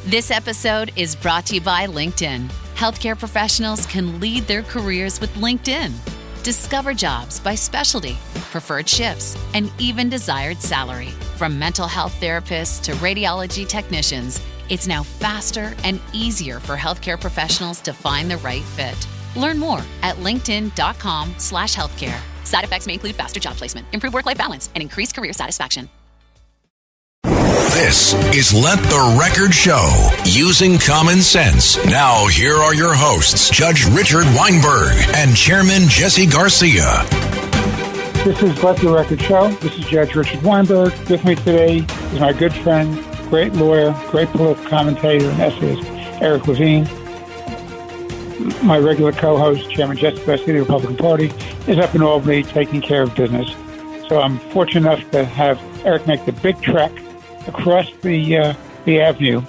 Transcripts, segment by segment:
This episode is brought to you by LinkedIn. Healthcare professionals can lead their careers with LinkedIn. Discover jobs by specialty, preferred shifts, and even desired salary. From mental health therapists to radiology technicians, it's now faster and easier for healthcare professionals to find the right fit. Learn more at linkedin.com/healthcare. Side effects may include faster job placement, improved work-life balance, and increased career satisfaction. This is Let the Record Show, using common sense. Now, here are your hosts, Judge Richard Weinberg and Chairman Jesse Garcia. This is Let the Record Show. This is Judge Richard Weinberg. With me today is my good friend, great lawyer, great political commentator and essayist, Eric Levine. My regular co-host, Chairman Jesse Garcia of the Republican Party, is up in Albany taking care of business. So I'm fortunate enough to have Eric make the big trek across the avenue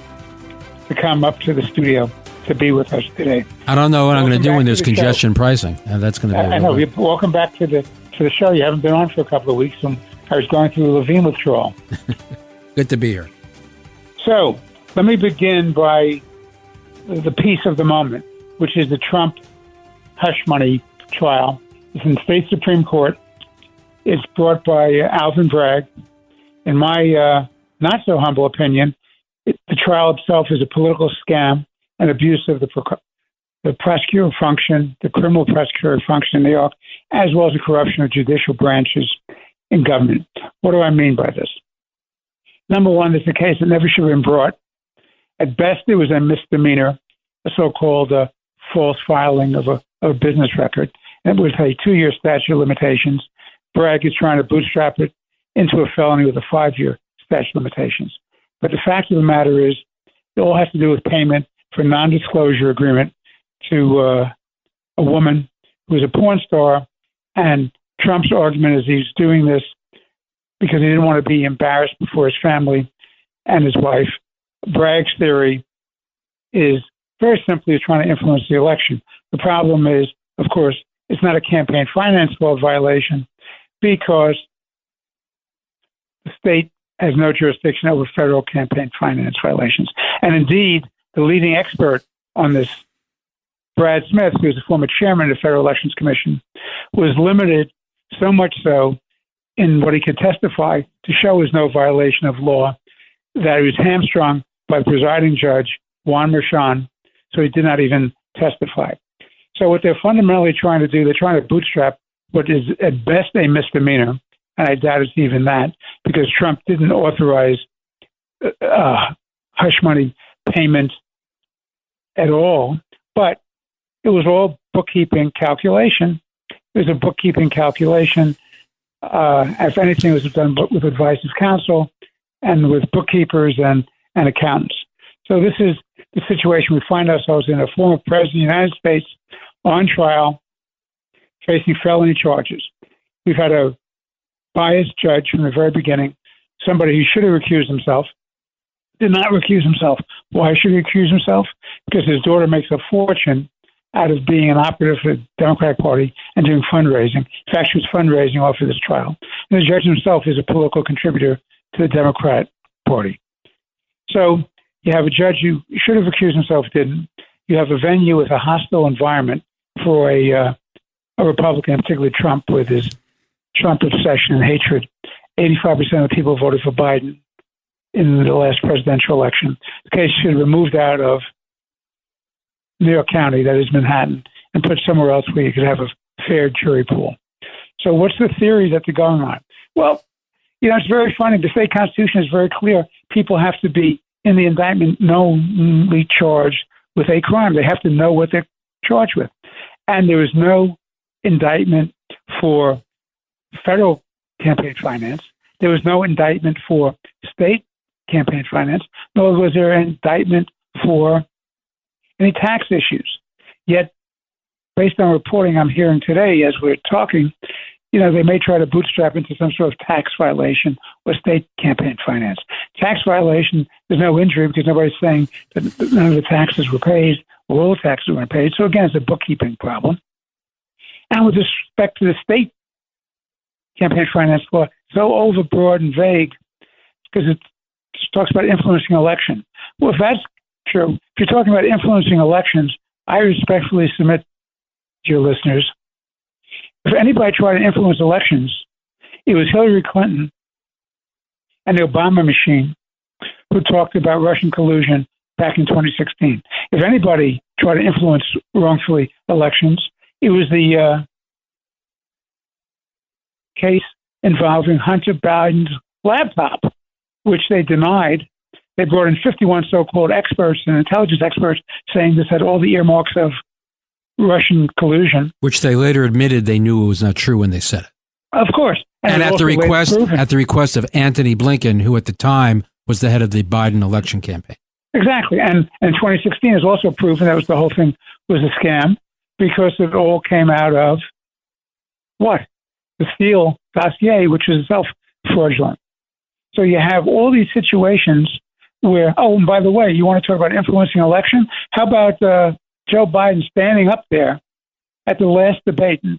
to come up to the studio to be with us today. I don't know what I'm going to do when there's congestion pricing. That's going to be. I know. Welcome back to the show. You haven't been on for a couple of weeks, and I was going through the Levine withdrawal. Good to be here. So let me begin by the piece of the moment, which is the Trump hush money trial. It's in the state Supreme Court. It's brought by Alvin Bragg. In my not so humble opinion, the trial itself is a political scam and abuse of the prosecutorial function, the criminal prosecutorial function in New York, as well as the corruption of judicial branches in government. What do I mean by this? Number one, it's a case that never should have been brought. At best, it was a misdemeanor, a so-called false filing of a business record. And it was a 2-year statute of limitations. Bragg is trying to bootstrap it into a felony with a 5-year statute of limitations. But the fact of the matter is, it all has to do with payment for non-disclosure agreement to a woman who is a porn star. And Trump's argument is he's doing this because he didn't want to be embarrassed before his family and his wife. Bragg's theory is very simply trying to influence the election. The problem is, of course, it's not a campaign finance law violation because the state has no jurisdiction over federal campaign finance violations. And indeed, the leading expert on this, Brad Smith, who is the former chairman of the Federal Elections Commission, was limited so much so in what he could testify to show is no violation of law that he was hamstrung by the presiding judge, Juan Merchan, so he did not even testify. So what they're fundamentally trying to do, they're trying to bootstrap what is at best a misdemeanor, and I doubt it's even that, because Trump didn't authorize hush money payment at all, but it was all bookkeeping calculation. It was a bookkeeping calculation. If anything, it was done with advice of counsel and with bookkeepers and accountants. So this is the situation we find ourselves in, a former president of the United States on trial, facing felony charges. We've had a biased judge from the very beginning, somebody who should have recused himself, did not recuse himself. Why should he recuse himself? Because his daughter makes a fortune out of being an operative for the Democratic Party and doing fundraising. In fact, she was fundraising off of this trial. And the judge himself is a political contributor to the Democrat Party. So you have a judge who should have recused himself, didn't. You have a venue with a hostile environment for a Republican, particularly Trump, with his Trump obsession and hatred. 85% of the people voted for Biden in the last presidential election. The case should have been moved out of New York County, that is Manhattan, and put somewhere else where you could have a fair jury pool. So what's the theory that they're going on? Well, it's very funny. The state constitution is very clear. People have to be in the indictment knowingly charged with a crime. They have to know what they're charged with. And there was no indictment for federal campaign finance. There was no indictment for state campaign finance, nor was there an indictment for any tax issues. Yet, based on reporting I'm hearing today as we're talking, they may try to bootstrap into some sort of tax violation or state campaign finance. Tax violation, there's no injury because nobody's saying that none of the taxes were paid or all the taxes were paid. So again, it's a bookkeeping problem. And with respect to the state campaign finance law, so overbroad and vague because it talks about influencing election. Well, if that's true. If you're talking about influencing elections, I respectfully submit to your listeners, if anybody tried to influence elections, it was Hillary Clinton and the Obama machine who talked about Russian collusion back in 2016. If anybody tried to influence wrongfully elections, it was the case involving Hunter Biden's laptop, which they denied. They brought in 51 so-called experts and intelligence experts saying this had all the earmarks of Russian collusion. Which they later admitted they knew it was not true when they said it. Of course. And at the request of Anthony Blinken, who at the time was the head of the Biden election campaign. Exactly. And 2016 is also proven that the whole thing was a scam because it all came out of what? The Steele dossier, which was itself fraudulent. So you have all these situations where, oh, and by the way, you want to talk about influencing election? How about Joe Biden standing up there at the last debate in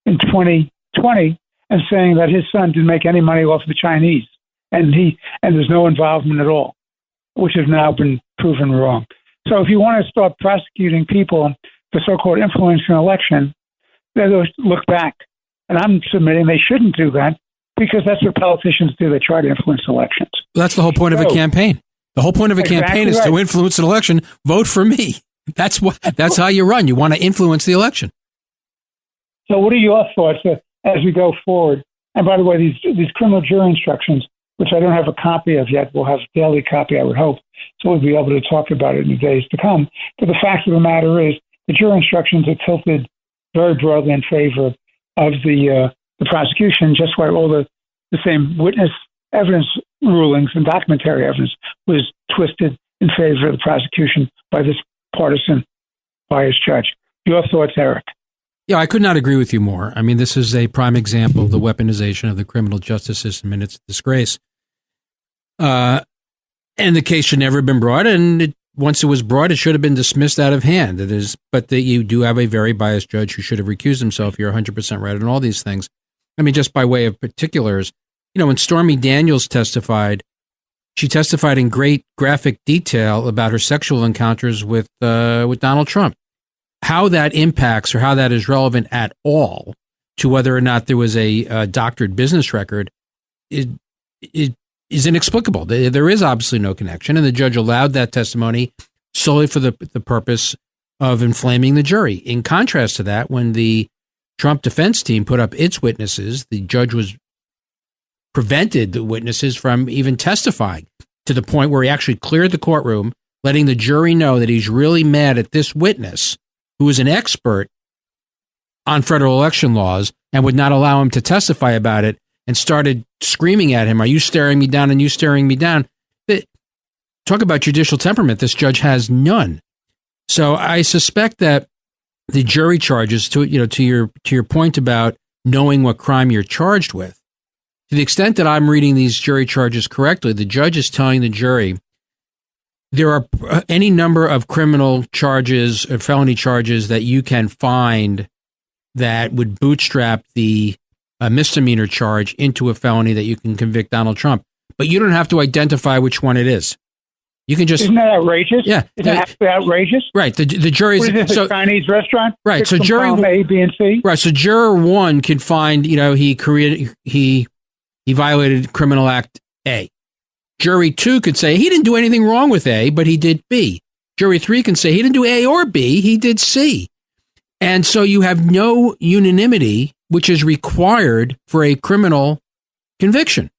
2020 and saying that his son didn't make any money off the Chinese and there's no involvement at all, which has now been proven wrong. So if you want to start prosecuting people for so-called influencing election, they look back. And I'm submitting they shouldn't do that because that's what politicians do. They try to influence elections. Well, that's the whole point of a campaign. The whole point of a campaign is to influence an election. Vote for me. That's how you run. You want to influence the election. So what are your thoughts as we go forward? And by the way, these criminal jury instructions, which I don't have a copy of yet, we'll have a daily copy, I would hope, so we'll be able to talk about it in the days to come. But the fact of the matter is the jury instructions are tilted very broadly in favor of the prosecution, just like all the same witness evidence rulings and documentary evidence was twisted in favor of the prosecution by this partisan biased judge. Your thoughts, Eric? Yeah, I could not agree with you more. I mean, this is a prime example of the weaponization of the criminal justice system, and it's a disgrace. And the case should never have been brought, and once it was brought, it should have been dismissed out of hand. But you do have a very biased judge who should have recused himself. You're 100% right on all these things. I mean, just by way of particulars, when Stormy Daniels testified, she testified in great graphic detail about her sexual encounters with Donald Trump. How that impacts or how that is relevant at all to whether or not there was a doctored business record is inexplicable. There is obviously no connection, and the judge allowed that testimony solely for the purpose of inflaming the jury. In contrast to that, when the Trump defense team put up its witnesses, the judge prevented the witnesses from even testifying to the point where he actually cleared the courtroom, letting the jury know that he's really mad at this witness who is an expert on federal election laws and would not allow him to testify about it, and started screaming at him, "Are you staring me down and you staring me down?" Talk about judicial temperament. This judge has none. So I suspect that the jury charges, to your point about knowing what crime you're charged with, to the extent that I'm reading these jury charges correctly, the judge is telling the jury there are any number of criminal charges or felony charges that you can find that would bootstrap the misdemeanor charge into a felony that you can convict Donald Trump. But you don't have to identify which one it is. You can just... Isn't that outrageous? Yeah. Isn't that outrageous? Right. The jury's... What is this, a Chinese restaurant? Right. So jury... A, B, and C? Right. So juror one can find, he violated Criminal Act A. Jury 2 could say he didn't do anything wrong with A, but he did B. Jury 3 can say he didn't do A or B, he did C. And so you have no unanimity, which is required for a criminal conviction.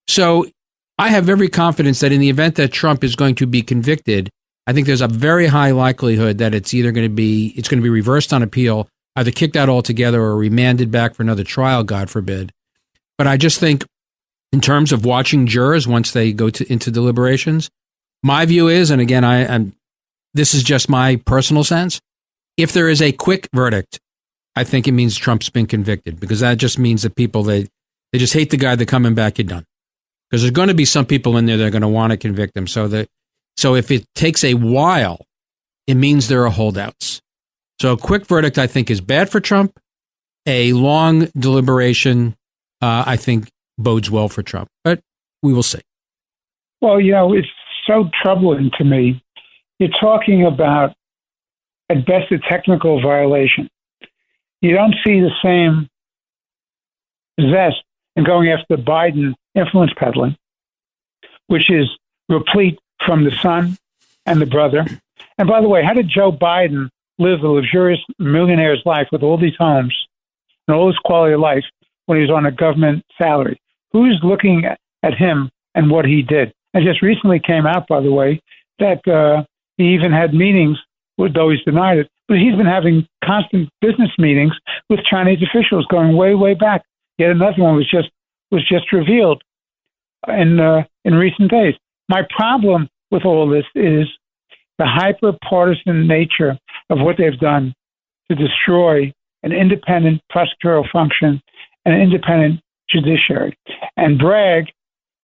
So I have every confidence that in the event that Trump is going to be convicted, I think there's a very high likelihood that it's going to be reversed on appeal, either kicked out altogether or remanded back for another trial, God forbid. But I just think, in terms of watching jurors once they go into deliberations, my view is, and again, this is just my personal sense, if there is a quick verdict, I think it means Trump's been convicted, because that just means that people, they just hate the guy, they're coming back, you're done. Because there's going to be some people in there that are going to want to convict him. So if it takes a while, it means there are holdouts. So a quick verdict, I think, is bad for Trump. A long deliberation, I think, bodes well for Trump. But we will see. Well, it's so troubling to me. You're talking about, at best, a technical violation. You don't see the same zest in going after Biden influence peddling, which is replete from the son and the brother. And by the way, how did Joe Biden live the luxurious millionaire's life with all these homes and all this quality of life when he was on a government salary? Who's looking at him and what he did? And just recently came out, by the way, that he even had meetings, though he's denied it, but he's been having constant business meetings with Chinese officials going way, way back. Yet another one was just revealed in recent days. My problem with all this is the hyper-partisan nature of what they've done to destroy an independent prosecutorial function and an independent judiciary. And Bragg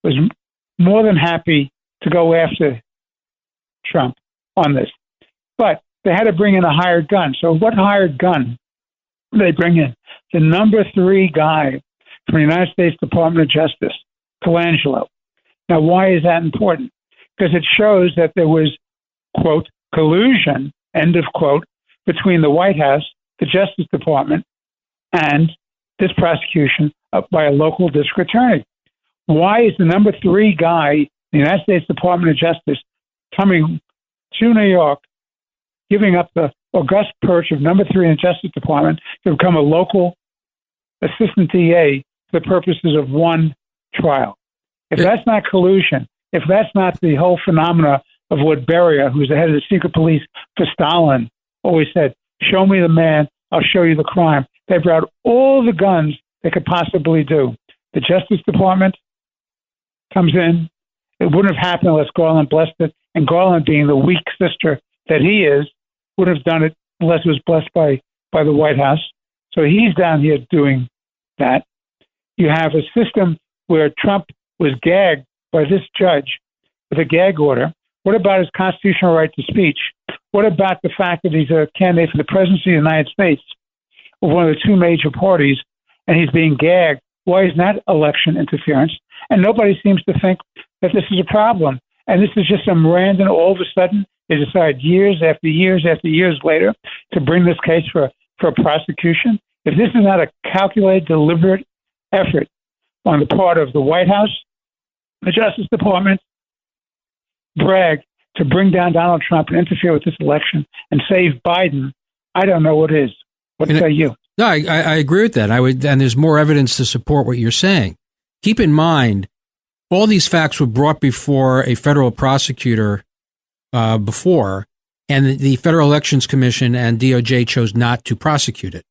was more than happy to go after Trump on this. But they had to bring in a hired gun. So what hired gun did they bring in? The number 3 guy from the United States Department of Justice, Colangelo. Now, why is that important? Because it shows that there was, quote, collusion, end of quote, between the White House, the Justice Department, and this prosecution by a local district attorney. Why is the number 3 guy in the United States Department of Justice coming to New York, giving up the august perch of number 3 in the Justice Department to become a local assistant DA for the purposes of one trial? If that's not collusion, if that's not the whole phenomena of what Beria, who's the head of the secret police for Stalin, always said, show me the man, I'll show you the crime. They brought all the guns they could possibly do. The Justice Department comes in. It wouldn't have happened unless Garland blessed it. And Garland, being the weak sister that he is, would have done it unless it was blessed by the White House. So he's down here doing that. You have a system where Trump was gagged by this judge with a gag order. What about his constitutional right to speech? What about the fact that he's a candidate for the presidency of the United States of one of the 2 major parties, and he's being gagged? Why is that election interference? And nobody seems to think that this is a problem. And this is just some random, all of a sudden, they decide years after years after years later to bring this case for a prosecution. If this is not a calculated, deliberate effort on the part of the White House, the Justice Department, Bragg, to bring down Donald Trump and interfere with this election and save Biden, I don't know what is. What say you? No, I agree with that. And there's more evidence to support what you're saying. Keep in mind, all these facts were brought before a federal prosecutor before, and the Federal Elections Commission and DOJ chose not to prosecute it.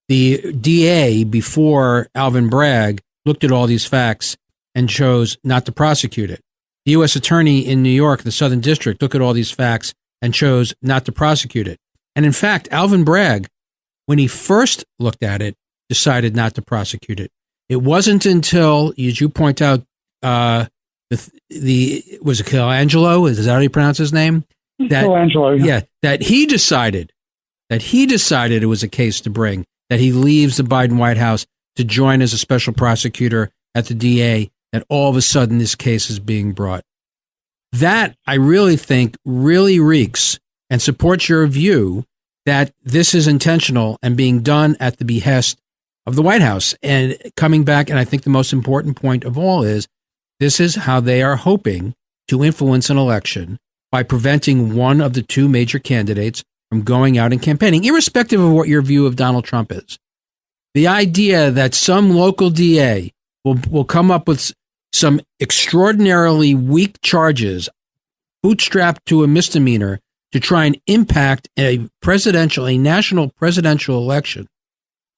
The DA before Alvin Bragg looked at all these facts and chose not to prosecute it. The U.S. Attorney in New York, the Southern District, looked at all these facts and chose not to prosecute it. And in fact, Alvin Bragg, when he first looked at it, decided not to prosecute it. It wasn't until, as you point out, was it Colangelo? Is that how you pronounce his name? Colangelo, yeah. That he decided it was a case to bring, that he leaves the Biden White House to join as a special prosecutor at the DA, that all of a sudden this case is being brought. That, I really think, really reeks and supports your view that this is intentional and being done at the behest of the White House. And coming back, and I think the most important point of all is, this is how they are hoping to influence an election by preventing one of the 2 major candidates from going out and campaigning, irrespective of what your view of Donald Trump is. The idea that some local DA will come up with some extraordinarily weak charges, bootstrapped to a misdemeanor, to try and impact a national presidential election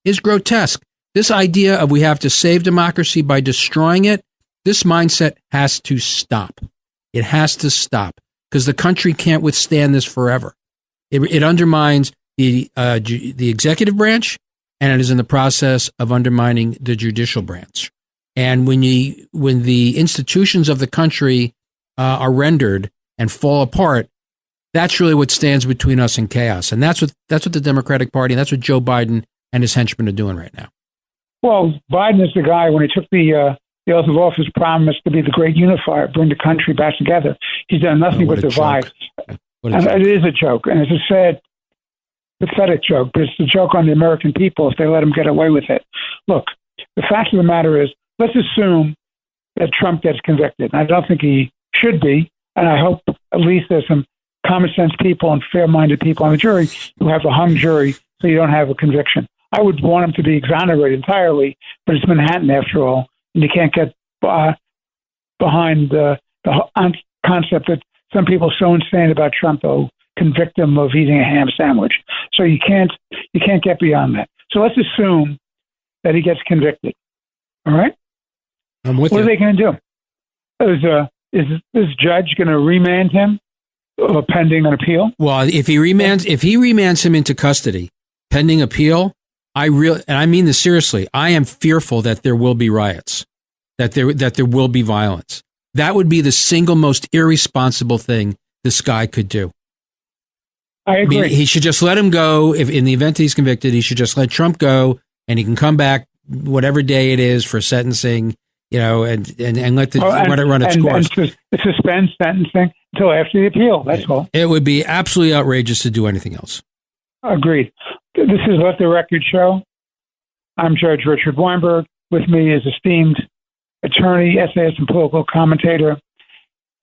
is grotesque. This idea of we have to save democracy by destroying it, this mindset has to stop. It has to stop because the country can't withstand this forever. It undermines the executive branch, and it is in the process of undermining the judicial branch. And when the institutions of the country are rendered and fall apart, that's really what stands between us and chaos. And that's what the Democratic Party, and that's what Joe Biden and his henchmen are doing right now. Well, Biden is the guy, when he took the The oath of office promised to be the great unifier, bring the country back together. He's done nothing but divide. And it is a joke, and it's a sad, pathetic joke, but it's a joke on the American people if they let him get away with it. Look, the fact of the matter is, let's assume that Trump gets convicted. I don't think he should be, and I hope at least there's some common sense people and fair-minded people on the jury who have a hung jury so you don't have a conviction. I would want him to be exonerated entirely, but it's Manhattan after all, and you can't get behind the concept that some people are so insane about Trump they'll convict him of eating a ham sandwich. So you can't get beyond that. So let's assume that he gets convicted. All right? I'm with what you. Are they going to do? Is this judge going to remand him pending an appeal? Well, if he remands him into custody pending appeal, and I mean this seriously, I am fearful that there will be riots, that there will be violence. That would be the single most irresponsible thing this guy could do. I agree. I mean, he should just let him go. If in the event that he's convicted, he should just let Trump go, and he can come back whatever day it is for sentencing, and let it run its course. And suspend sentencing until after the appeal. That's all. It would be absolutely outrageous to do anything else. Agreed. This is Let the Record Show. I'm Judge Richard Weinberg. With me is esteemed attorney, essayist, and political commentator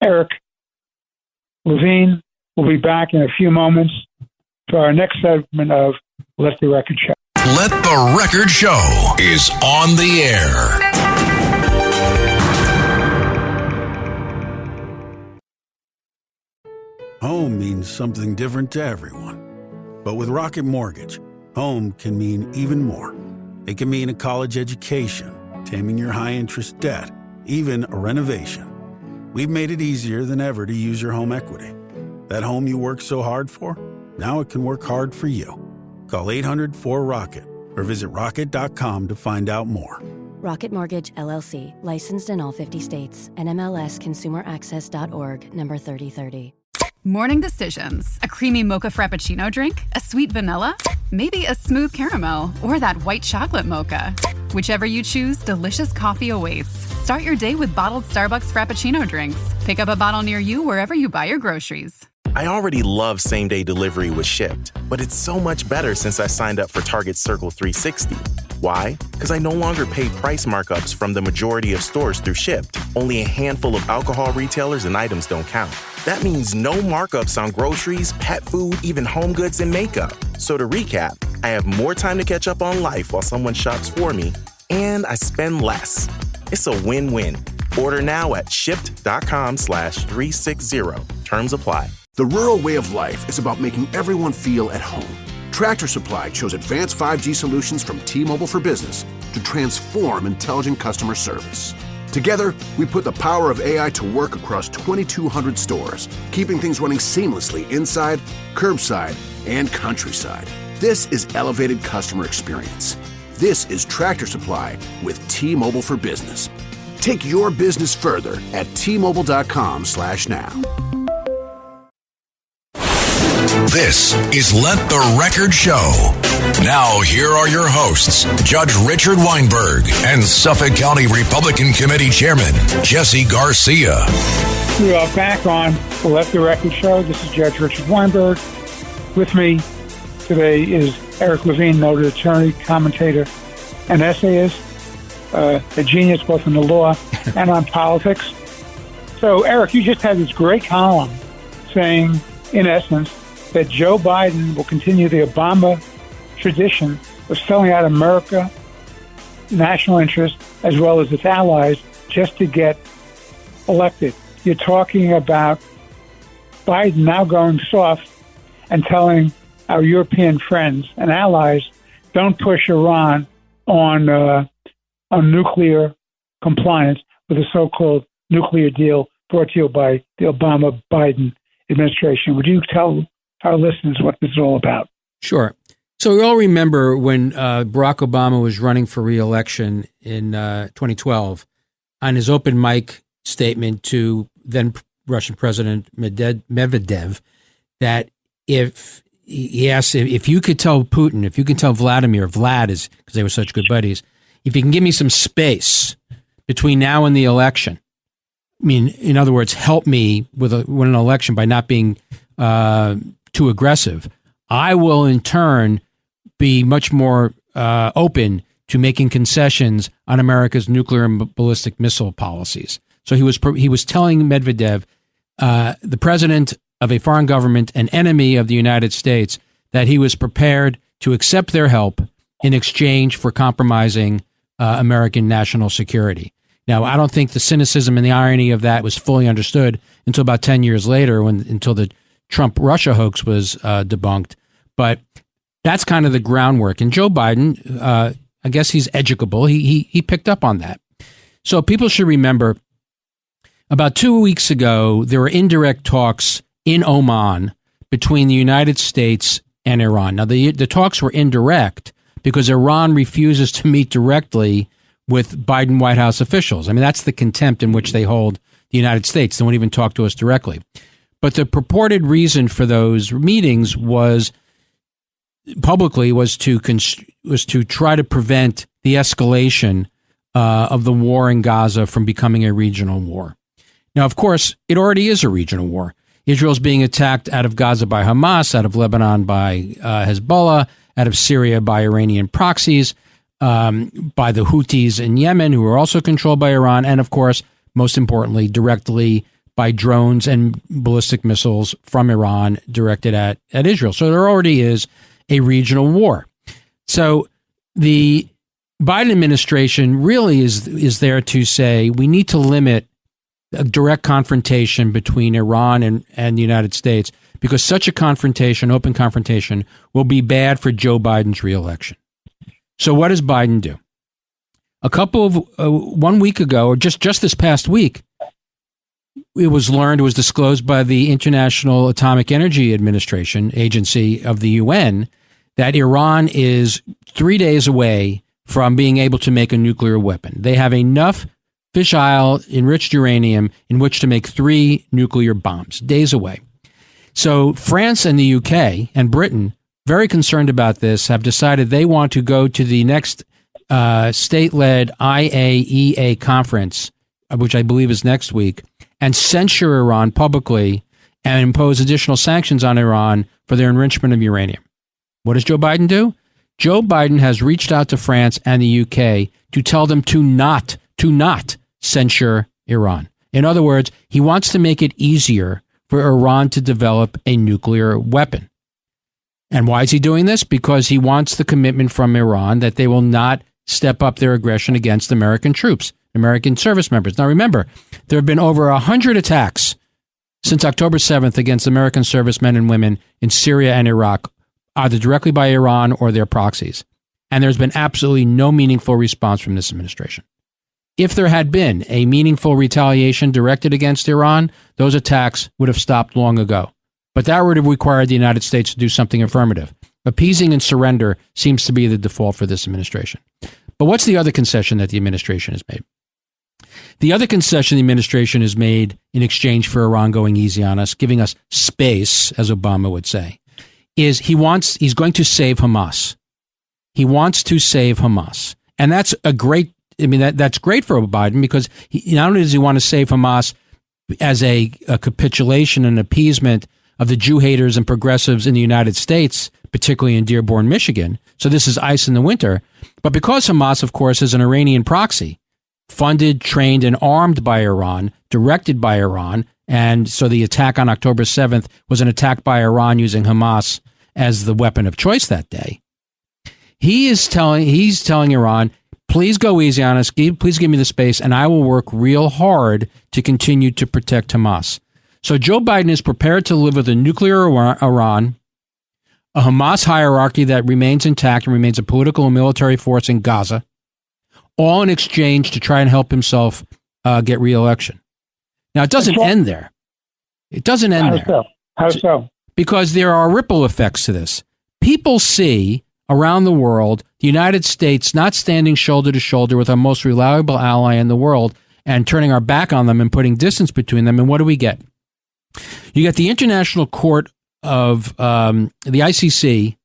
Eric Levine. We'll be back in a few moments for our next segment of Let the Record Show. Let the Record Show is on the air. Home means something different to everyone. But with Rocket Mortgage, home can mean even more. It can mean a college education, taming your high-interest debt, even a renovation. We've made it easier than ever to use your home equity. That home you worked so hard for, now it can work hard for you. Call 800-4ROCKET or visit rocket.com to find out more. Rocket Mortgage, LLC, licensed in all 50 states. NMLSconsumeraccess.org, number 3030. Morning decisions. A creamy mocha frappuccino drink? A sweet vanilla? Maybe a smooth caramel? Or that white chocolate mocha? Whichever you choose, delicious coffee awaits. Start your day with bottled Starbucks Frappuccino drinks. Pick up a bottle near you wherever you buy your groceries. I already love same-day delivery with Shipt, but it's so much better since I signed up for Target Circle 360. Why? Because I no longer pay price markups from the majority of stores through Shipt. Only a handful of alcohol retailers and items don't count. That means no markups on groceries, pet food, even home goods and makeup. So to recap, I have more time to catch up on life while someone shops for me, and I spend less. It's a win-win. Order now at shipt.com/360. Terms apply. The rural way of life is about making everyone feel at home. Tractor Supply chose advanced 5G solutions from T-Mobile for Business to transform intelligent customer service. Together, we put the power of AI to work across 2,200 stores, keeping things running seamlessly inside, curbside, and countryside. This is elevated customer experience. This is Tractor Supply with T-Mobile for Business. Take your business further at T-Mobile.com/now. This is Let the Record Show. Now, here are your hosts, Judge Richard Weinberg and Suffolk County Republican Committee Chairman Jesse Garcia. We are back on the Let the Record Show. This is Judge Richard Weinberg. With me today is Eric Levine, noted attorney, commentator, and essayist, a genius both in the law and on politics. So, Eric, you just had this great column saying, in essence, that Joe Biden will continue the Obama tradition of selling out America, national interest, as well as its allies, just to get elected. You're talking about Biden now going soft and telling our European friends and allies, don't push Iran on nuclear compliance with the so-called nuclear deal brought to you by the Obama-Biden administration. Would you tell our listeners what this is all about? Sure. So we all remember when Barack Obama was running for re-election in 2012, on his open mic statement to then Russian President Medvedev, that if he asked if you could tell Putin, if you can tell Vlad is because they were such good buddies, if you can give me some space between now and the election, I mean, in other words, help me win an election by not being too aggressive, I will in turn be much more open to making concessions on America's nuclear and ballistic missile policies. So he was telling Medvedev, the president of a foreign government, an enemy of the United States, that he was prepared to accept their help in exchange for compromising American national security. Now, I don't think the cynicism and the irony of that was fully understood until about 10 years later, until the Trump-Russia hoax was debunked. But that's kind of the groundwork. And Joe Biden, I guess he's educable. He picked up on that. So people should remember, about 2 weeks ago, there were indirect talks in Oman between the United States and Iran. Now, the talks were indirect because Iran refuses to meet directly with Biden White House officials. I mean, that's the contempt in which they hold the United States. They won't even talk to us directly. But the purported reason for those meetings was to try to prevent the escalation of the war in Gaza from becoming a regional war. Now, of course, it already is a regional war. Israel's being attacked out of Gaza by Hamas, out of Lebanon by Hezbollah, out of Syria by Iranian proxies, by the Houthis in Yemen, who are also controlled by Iran, and of course, most importantly, directly by drones and ballistic missiles from Iran directed at Israel. So there already is a regional war. So the Biden administration really is there to say we need to limit a direct confrontation between Iran and the United States, because such a confrontation, open confrontation, will be bad for Joe Biden's reelection. So what does Biden do? 1 week ago, or just this past week, it was disclosed by the International Atomic Energy Administration agency of the UN that Iran is 3 days away from being able to make a nuclear weapon. They have enough fissile enriched uranium in which to make 3 nuclear bombs, days away. So France and the UK and Britain, very concerned about this, have decided they want to go to the next state-led IAEA conference, which I believe is next week, and censure Iran publicly and impose additional sanctions on Iran for their enrichment of uranium. What does Joe Biden do? Joe Biden has reached out to France and the UK to tell them to not censure Iran. In other words, he wants to make it easier for Iran to develop a nuclear weapon. And why is he doing this? Because he wants the commitment from Iran that they will not step up their aggression against American troops, American service members. Now, remember, there have been over 100 attacks since October 7th against American servicemen and women in Syria and Iraq, either directly by Iran or their proxies. And there's been absolutely no meaningful response from this administration. If there had been a meaningful retaliation directed against Iran, those attacks would have stopped long ago. But that would have required the United States to do something affirmative. Appeasing and surrender seems to be the default for this administration. But what's the other concession that the administration has made? The other concession the administration has made in exchange for Iran going easy on us, giving us space, as Obama would say, is he's going to save Hamas. He wants to save Hamas. And that's that's great for Biden, because not only does he want to save Hamas as a capitulation and appeasement of the Jew haters and progressives in the United States, particularly in Dearborn, Michigan. So this is ice in the winter. But because Hamas, of course, is an Iranian proxy, funded, trained, and armed by Iran, directed by Iran, and so the attack on October 7th was an attack by Iran using Hamas as the weapon of choice that day. He's telling Iran, please go easy on us, please give me the space, and I will work real hard to continue to protect Hamas. So Joe Biden is prepared to live with a nuclear Iran, a Hamas hierarchy that remains intact and remains a political and military force in Gaza, all in exchange to try and help himself get re-election. Now, it doesn't end there. It doesn't end there. How so? Because there are ripple effects to this. People see around the world the United States not standing shoulder to shoulder with our most reliable ally in the world and turning our back on them and putting distance between them. And what do we get? You get the International Court of the ICC,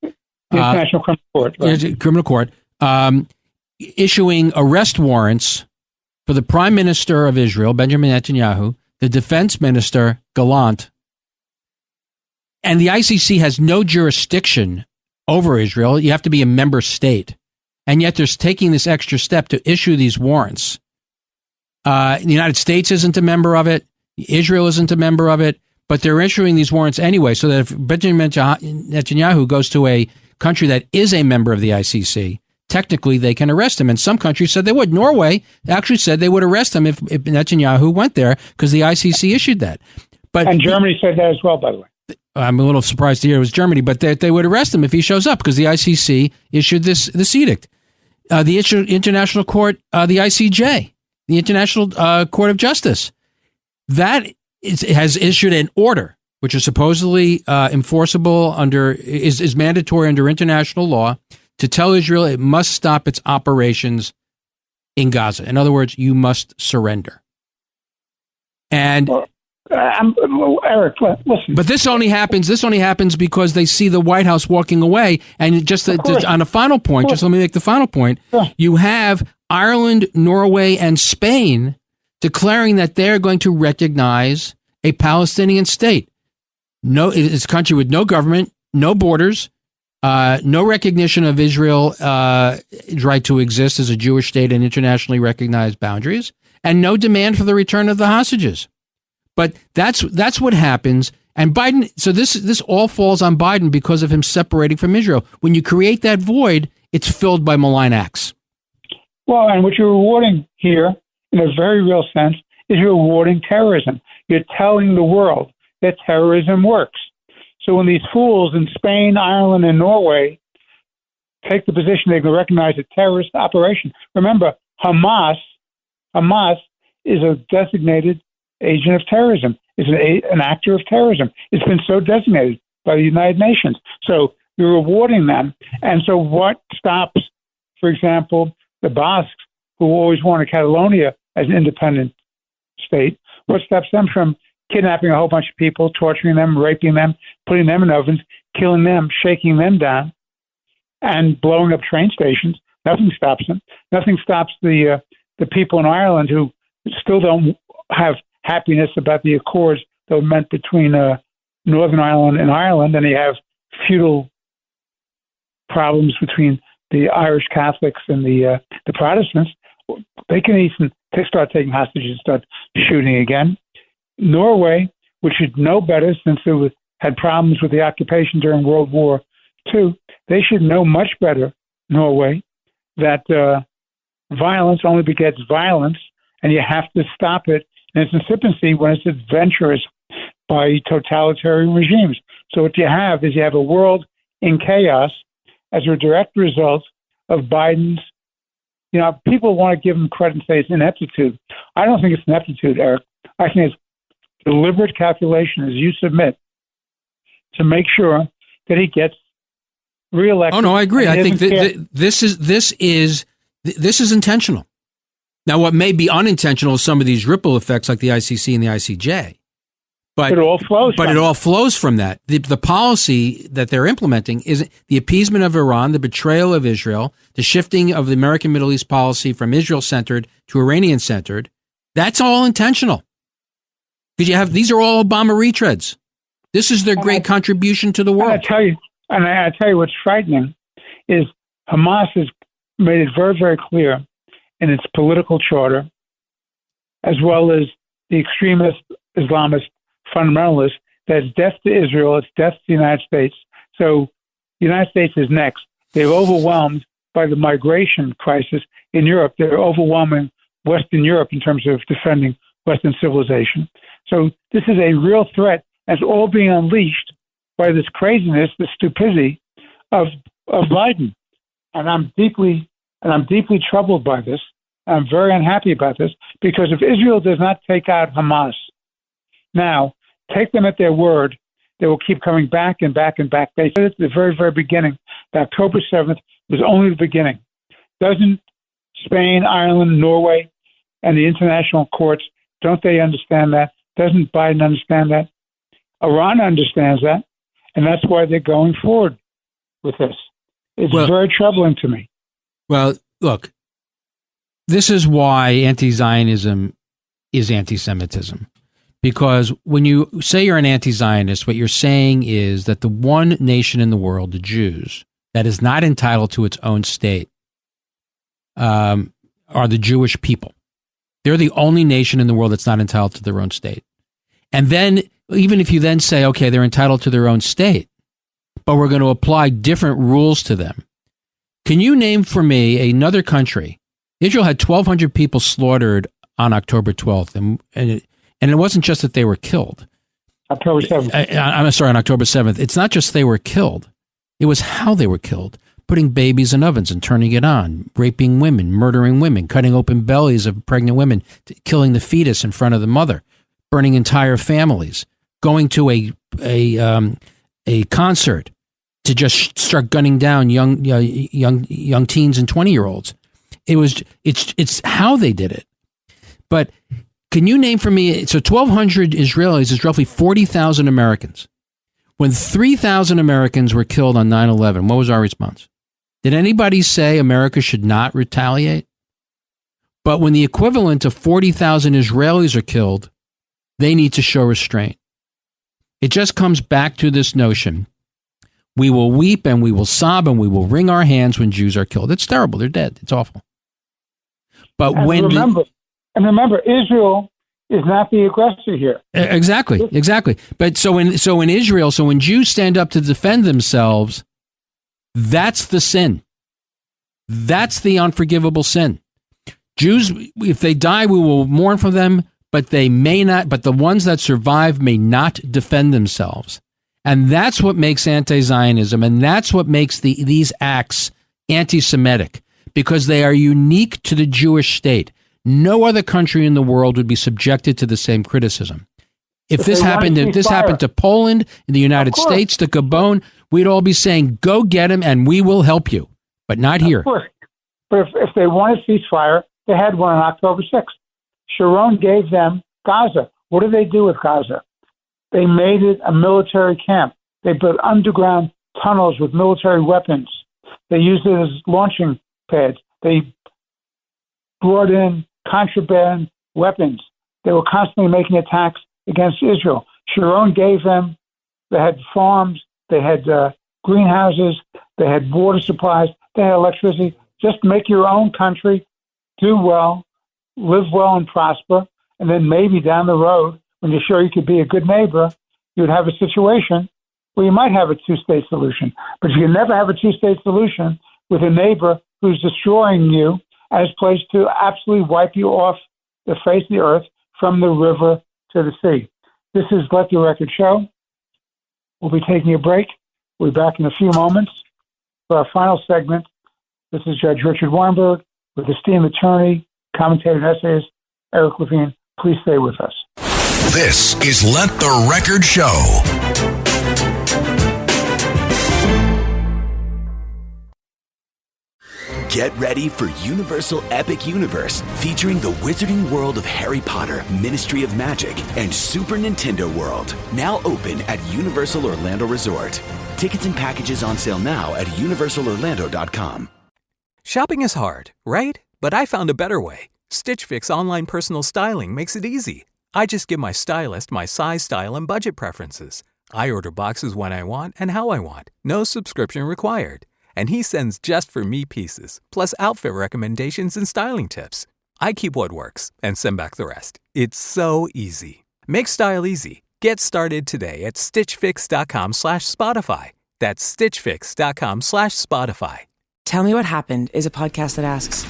International Criminal Court, right. Criminal Court, issuing arrest warrants for the Prime Minister of Israel, Benjamin Netanyahu, the Defense Minister, Gallant, and the ICC has no jurisdiction over Israel. You have to be a member state. And yet they're taking this extra step to issue these warrants. The United States isn't a member of it. Israel isn't a member of it. But they're issuing these warrants anyway, so that if Benjamin Netanyahu goes to a country that is a member of the ICC, technically they can arrest him. And some countries said they would. Norway actually said they would arrest him if Netanyahu went there because the ICC issued that. And Germany said that as well, by the way. I'm a little surprised to hear it was Germany, but they would arrest him if he shows up because the ICC issued this edict. The International Court, the ICJ, the International Court of Justice, has issued an order which is supposedly enforceable is mandatory under international law to tell Israel it must stop its operations in Gaza. In other words, you must surrender. And Eric, listen. But this only happens because they see the White House walking away. And just on a final point, just let me make the final point. Sure. You have Ireland, Norway, and Spain declaring that they're going to recognize a Palestinian state. It's a country with no government, no borders, no recognition of Israel's right to exist as a Jewish state in internationally recognized boundaries, and no demand for the return of the hostages. But that's what happens. And Biden, so this all falls on Biden because of him separating from Israel. When you create that void, it's filled by malign acts. Well, and what you're rewarding here, in a very real sense, is you're rewarding terrorism. You're telling the world that terrorism works. So when these fools in Spain, Ireland, and Norway take the position they can recognize a terrorist operation, remember, Hamas is a designated agent of terrorism. It's an actor of terrorism. It's been so designated by the United Nations. So you're rewarding them. And so what stops, for example, the Basques, who always wanted Catalonia as an independent state, what stops them from kidnapping a whole bunch of people, torturing them, raping them, putting them in ovens, killing them, shaking them down, and blowing up train stations? Nothing stops them. Nothing stops the people in Ireland who still don't have happiness about the accords that were meant between Northern Ireland and Ireland, and you have feudal problems between the Irish Catholics and the Protestants. They can even start taking hostages and start shooting again. Norway, which should know better since it had problems with the occupation during World War II, they should know much better, Norway, that violence only begets violence, and you have to stop it in its incipiency when it's adventurous by totalitarian regimes. So what you have is a world in chaos as a direct result of Biden's, people want to give him credit and say it's ineptitude. I don't think it's ineptitude, Eric. I think it's deliberate calculation, as you submit, to make sure that he gets reelected. Oh no, I agree. I think this is intentional. Now, what may be unintentional is some of these ripple effects, like the ICC and the ICJ. But it all flows. From that. The policy that they're implementing is the appeasement of Iran, the betrayal of Israel, the shifting of the American Middle East policy from Israel-centered to Iranian-centered. That's all intentional. Because these are all Obama retreads. This is their great contribution to the world. I tell you what's frightening is Hamas has made it very, very clear in its political charter, as well as the extremist Islamist fundamentalists, that it's death to Israel, it's death to the United States. So the United States is next. They're overwhelmed by the migration crisis in Europe. They're overwhelming Western Europe in terms of defending Western civilization. So this is a real threat, and it's all being unleashed by this craziness, this stupidity of Biden. And I'm deeply troubled by this. I'm very unhappy about this, because if Israel does not take out Hamas now, take them at their word, they will keep coming back and back and back. They said at the very, very beginning that October 7th was only the beginning. Doesn't Spain, Ireland, Norway, and the international courts, don't they understand that? Doesn't Biden understand that? Iran understands that, and that's why they're going forward with this. It's very troubling to me. Well, look, This is why anti-Zionism is anti-Semitism. Because when you say you're an anti-Zionist, what you're saying is that the one nation in the world, the Jews, that is not entitled to its own state are the Jewish people. They're the only nation in the world that's not entitled to their own state. And then, even if you then say, okay, they're entitled to their own state, but we're going to apply different rules to them. Can you name for me another country? Israel had 1,200 people slaughtered on October 12th, and it wasn't just that they were killed. October 7th. I'm sorry, on October 7th. It's not just they were killed. It was how they were killed. Putting babies in ovens and turning it on, raping women, murdering women, cutting open bellies of pregnant women, killing the fetus in front of the mother, burning entire families, going to a concert to just start gunning down young teens and 20-year-olds. It's how they did it. But can you name for me, so 1,200 Israelis is roughly 40,000 Americans. When 3,000 Americans were killed on 9/11, what was our response? Did anybody say America should not retaliate? But when the equivalent of 40,000 Israelis are killed, they need to show restraint. It just comes back to this notion. We will weep and we will sob and we will wring our hands when Jews are killed. It's terrible. They're dead. It's awful. But remember, Israel is not the aggressor here. Exactly. But so in Israel, when Jews stand up to defend themselves, that's the sin. That's the unforgivable sin. Jews, if they die, we will mourn for them, but they may not. But the ones that survive may not defend themselves. And that's what makes anti-Zionism, and that's what makes these acts anti-Semitic, because they are unique to the Jewish state. No other country in the world would be subjected to the same criticism. If this happened to Poland, in the United States, to Gabon, we'd all be saying, go get him and we will help you. But not here. Of course. But if they want a ceasefire, they had one on October 6th. Sharon gave them Gaza. What did they do with Gaza? They made it a military camp. They built underground tunnels with military weapons. They used it as launching pads. They brought in contraband weapons. They were constantly making attacks against Israel. Sharon gave them, they had farms, they had greenhouses, they had water supplies, they had electricity. Just make your own country, do well, live well and prosper, and then maybe down the road, when you're sure you could be a good neighbor, you'd have a situation where you might have a two-state solution. But you can never have a two-state solution with a neighbor who's destroying you and is placed to absolutely wipe you off the face of the earth from the river to the sea. This is Let the Record Show. We'll be taking a break. We'll be back in a few moments for our final segment. This is Judge Richard Weinberg with esteemed attorney, commentator, and essayist Eric Levine. Please stay with us. This is Let the Record Show. Get ready for Universal Epic Universe, featuring the wizarding world of Harry Potter, Ministry of Magic, and Super Nintendo World. Now open at Universal Orlando Resort. Tickets and packages on sale now at universalorlando.com. Shopping is hard, right? But I found a better way. Stitch Fix online personal styling makes it easy. I just give my stylist my size, style, and budget preferences. I order boxes when I want and how I want. No subscription required. And he sends just for me pieces, plus outfit recommendations and styling tips. I keep what works and send back the rest. It's so easy. Make style easy. Get started today at stitchfix.com/Spotify. That's stitchfix.com/Spotify. Tell Me What Happened is a podcast that asks,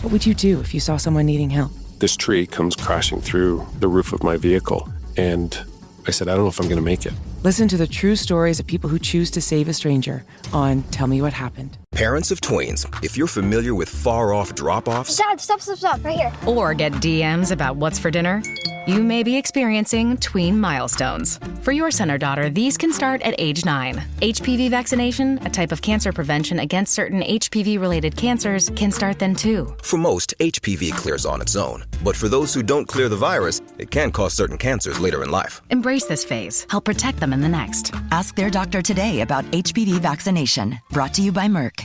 what would you do if you saw someone needing help? This tree comes crashing through the roof of my vehicle, and I said, I don't know if I'm going to make it. Listen to the true stories of people who choose to save a stranger on Tell Me What Happened. Parents of tweens, if you're familiar with far-off drop-offs... Dad, stop, right here. Or get DMs about what's for dinner, you may be experiencing tween milestones. For your son or daughter, these can start at age 9. HPV vaccination, a type of cancer prevention against certain HPV-related cancers, can start then too. For most, HPV clears on its own. But for those who don't clear the virus, it can cause certain cancers later in life. Embrace this phase. Help protect them in the next. Ask their doctor today about HPV vaccination. Brought to you by Merck.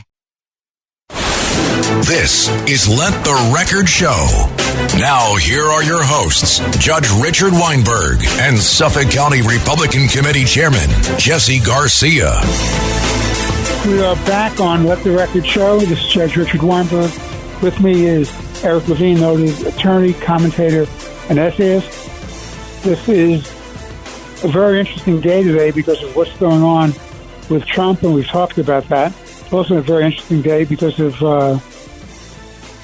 This is Let the Record Show. Now, here are your hosts, Judge Richard Weinberg and Suffolk County Republican Committee Chairman Jesse Garcia. We are back on Let the Record Show. This is Judge Richard Weinberg. With me is Eric Levine, noted attorney, commentator, and essayist. This is a very interesting day today because of what's going on with Trump, and we've talked about that. It's also a very interesting day because of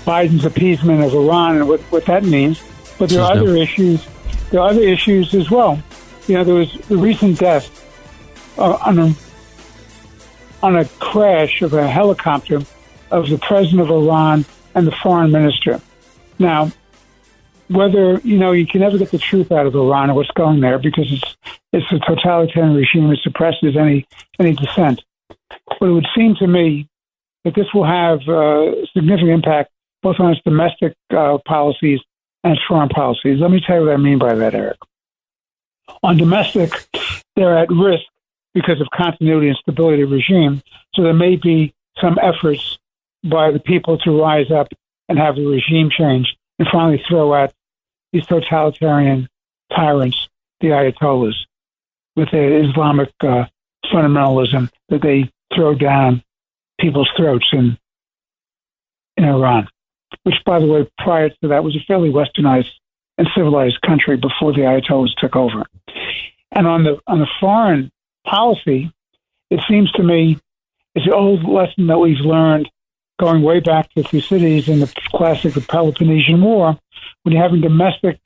Biden's appeasement of Iran and what that means. But there are other issues. There are other issues as well. There was the recent death on a crash of a helicopter of the president of Iran and the foreign minister. Now, whether, you can never get the truth out of Iran or what's going there because it's a totalitarian regime that suppresses any dissent. But it would seem to me that this will have a significant impact both on its domestic policies and its foreign policies. Let me tell you what I mean by that, Eric. On domestic, they're at risk because of continuity and stability of the regime, so there may be some efforts by the people to rise up and have the regime change and finally throw out these totalitarian tyrants, the Ayatollahs, with their Islamic fundamentalism that they throw down people's throats in Iran, which, by the way, prior to that was a fairly westernized and civilized country before the Ayatollahs took over. And on the foreign policy, it seems to me it's an old lesson that we've learned going way back to Thucydides in the classic The Peloponnesian War. When you're having domestic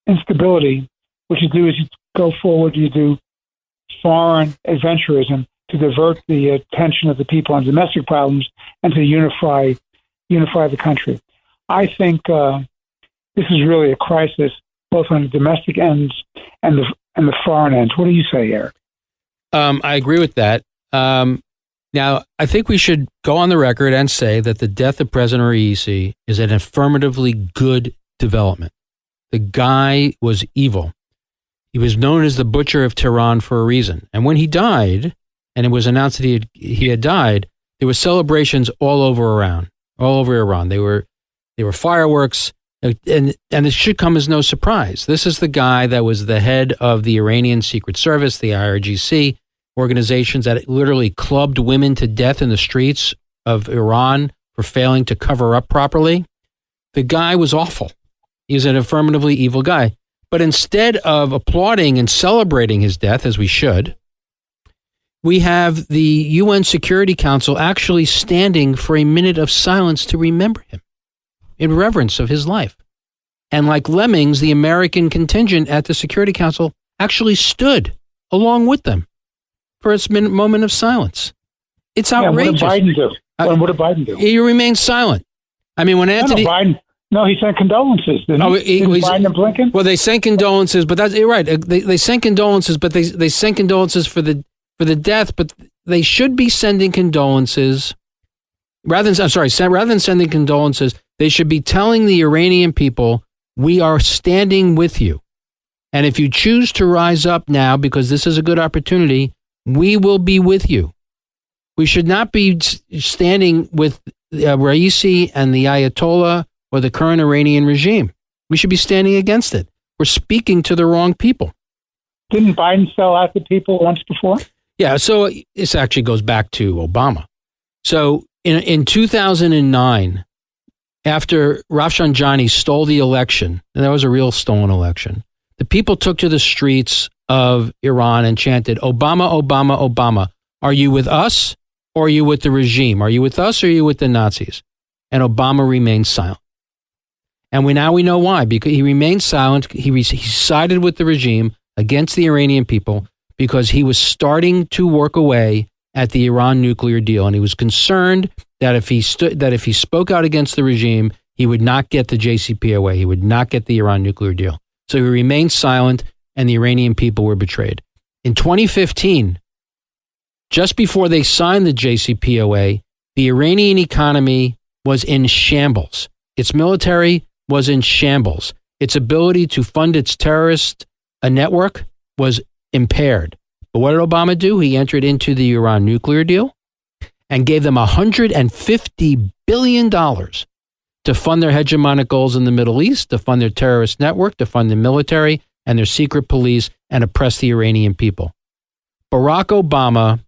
instability, what you do is you go forward, you do foreign adventurism to divert the attention of the people on domestic problems and to unify the country. I think this is really a crisis, both on the domestic ends and the foreign ends. What do you say, Eric? I agree with that. Now, I think we should go on the record and say that the death of President Raisi is an affirmatively good development. The guy was evil. He was known as the Butcher of Tehran for a reason. And when he died, and it was announced that he had died, there were celebrations all over Iran. They were fireworks, and it should come as no surprise. This is the guy that was the head of the Iranian Secret Service, the IRGC, organizations that literally clubbed women to death in the streets of Iran for failing to cover up properly. The guy was awful. He was an affirmatively evil guy. But instead of applauding and celebrating his death, as we should, we have the UN Security Council actually standing for a minute of silence to remember him in reverence of his life. And like lemmings, the American contingent at the Security Council actually stood along with them for its moment of silence. It's outrageous. What did Biden do? What did Biden do? He remained silent. I mean, when Anthony... No, he sent condolences, didn't he? Biden and Blinken? Well, they sent condolences, but you're right. They sent condolences, but they sent condolences for the death, but they should be sending condolences. Rather than sending condolences, they should be telling the Iranian people, we are standing with you. And if you choose to rise up now, because this is a good opportunity, we will be with you. We should not be standing with Raisi and the Ayatollah or the current Iranian regime. We should be standing against it. We're speaking to the wrong people. Didn't Biden sell out the people once before? Yeah, so this actually goes back to Obama. So in 2009, after Rafsanjani stole the election, and that was a real stolen election, the people took to the streets of Iran and chanted, Obama, Obama, Obama. Are you with us or are you with the regime? Are you with us or are you with the Nazis? And Obama remained silent. And we know why. Because he remained silent. He sided with the regime against the Iranian people because he was starting to work away at the Iran nuclear deal. And he was concerned that if he spoke out against the regime, he would not get the JCPOA. He would not get the Iran nuclear deal. So he remained silent, and the Iranian people were betrayed. In 2015, just before they signed the JCPOA, the Iranian economy was in shambles. Its military was in shambles. Its ability to fund its terrorist network was impaired. But what did Obama do? He entered into the Iran nuclear deal. and gave them $150 billion to fund their hegemonic goals in the Middle East, to fund their terrorist network, to fund the military and their secret police, and oppress the Iranian people. Barack Obama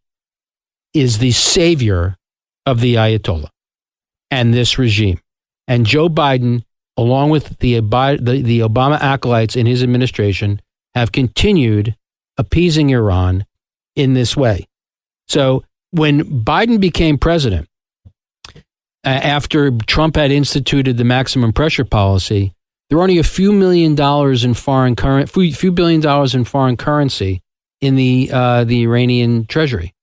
is the savior of the Ayatollah and this regime. And Joe Biden, along with the Obama acolytes in his administration, have continued appeasing Iran in this way. So when Biden became president, after Trump had instituted the maximum pressure policy, there were only a few billion dollars in foreign currency in the Iranian treasury.